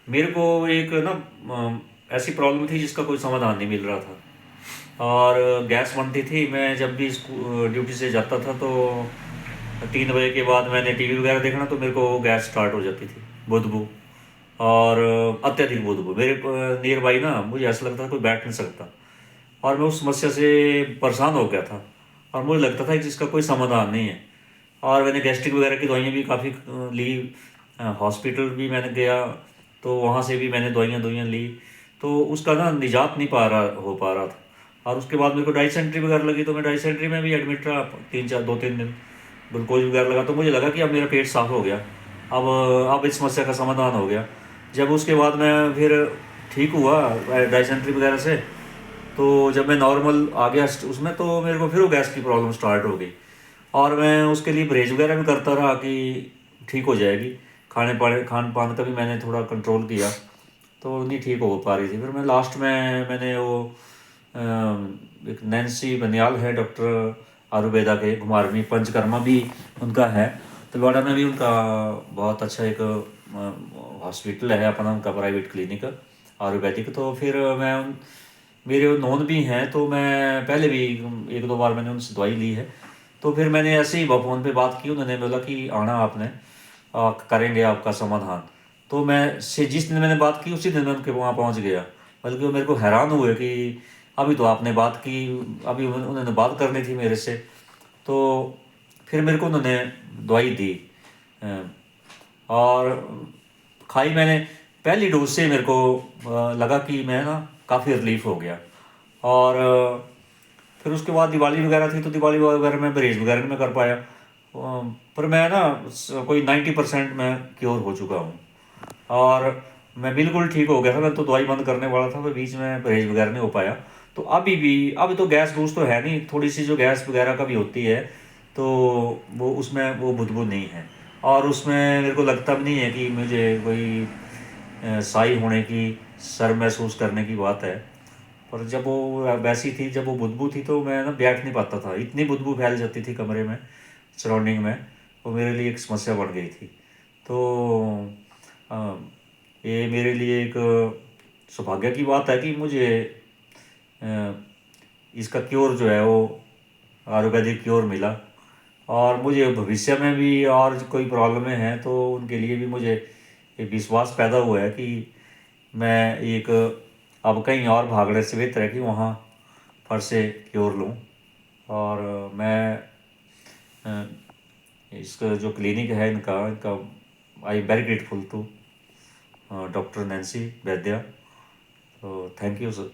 मेरे को एक ना ऐसी प्रॉब्लम थी जिसका कोई समाधान नहीं मिल रहा था। और गैस बनती थी, मैं जब भी ड्यूटी से जाता था तो 3 बजे के बाद मैंने टीवी वगैरह देखना तो मेरे को गैस स्टार्ट हो जाती थी, बदबू। और अत्यधिक बदबू मेरे नियर बाई ना, मुझे ऐसा लगता था कोई बैठ नहीं सकता। और मैं उस समस्या से परेशान हो गया था। और मुझे लगता था कि इसका कोई समाधान नहीं है। और मैंने गैस्ट्रिक वगैरह की दवाइयाँ भी काफ़ी ली। हॉस्पिटल भी मैंने गया, तो वहाँ से भी मैंने दवाइयाँ दवाइयाँ ली। तो उसका ना निजात नहीं पा रहा था। और उसके बाद मेरे को डाइसेंट्री वगैरह लगी, तो मैं डाइसेंट्री में भी एडमिट रहा 2-3 दिन। ग्लूकोज वगैरह लगा तो मुझे लगा कि अब मेरा पेट साफ़ हो गया। अब इस समस्या का समाधान हो गया। जब उसके बाद मैं फिर ठीक हुआ डाइसेंट्री वगैरह से, तो जब मैं नॉर्मल आ गया उसमें, तो मेरे को फिर वो गैस की प्रॉब्लम स्टार्ट हो गई। और मैं उसके लिए परहेज वगैरह भी करता रहा कि ठीक हो जाएगी। खान पान का भी मैंने थोड़ा कंट्रोल किया, तो नहीं ठीक हो पा रही थी। फिर मैं लास्ट में मैंने वो एक नैन्सी बनियाल है, डॉक्टर आयुर्वेदा के, घुमारवीं पंचकर्मा भी उनका है। तो वाड़ा में भी उनका बहुत अच्छा एक हॉस्पिटल है अपना, उनका प्राइवेट क्लिनिक आयुर्वेदिक। तो फिर मेरे नॉन भी हैं, तो मैं पहले भी 1-2 बार मैंने उनसे दवाई ली है। तो फिर मैंने ऐसे ही फ़ोन पे बात की, उन्होंने बोला कि आना आपने, करेंगे आपका समाधान। तो मैं से जिस दिन मैंने बात की उसी दिन मैं उनके वहाँ पहुँच गया। बल्कि वो मेरे को हैरान हुए कि अभी तो आपने बात की, अभी उन्होंने बात करनी थी मेरे से। तो फिर मेरे को उन्होंने दवाई दी। अ, और खाई मैंने। पहली डोज से मेरे को लगा कि मैं ना काफ़ी रिलीफ हो गया। और फिर उसके बाद दिवाली वगैरह थी, तो दिवाली वगैरह में परहेज वगैरह नहीं मैं कर पाया। पर मैं ना कोई 90% मैं क्योर हो चुका हूँ। और मैं बिल्कुल ठीक हो गया था। मैं तो दवाई बंद करने वाला था, पर बीच में परहेज वगैरह नहीं हो पाया। तो अभी तो गैस गूस तो है नहीं, थोड़ी सी जो गैस वगैरह का भी होती है, तो वो उसमें वो बुदबुद नहीं है। और उसमें मेरे को लगता भी नहीं है कि मुझे कोई साई होने की, सर महसूस करने की बात है। पर जब वो वैसी थी, जब वो बदबू थी, तो मैं ना बैठ नहीं पाता था, इतनी बदबू फैल जाती थी कमरे में, सराउंडिंग में। वो मेरे लिए एक समस्या बन गई थी। तो अ, ये मेरे लिए एक सौभाग्य की बात है कि मुझे अ, इसका क्योर जो है वो आयुर्वेदिक क्योर मिला। और मुझे भविष्य में भी और कोई प्रॉब्लमें हैं तो उनके लिए भी मुझे ये विश्वास पैदा हुआ है कि मैं एक अब कहीं और भागने से बेहतर है कि वहाँ फर से क्योर लूँ। और मैं अ, इसका जो क्लिनिक है इनका इनका I very grateful to doctor Nancy Vaidya. तो थैंक यू सर।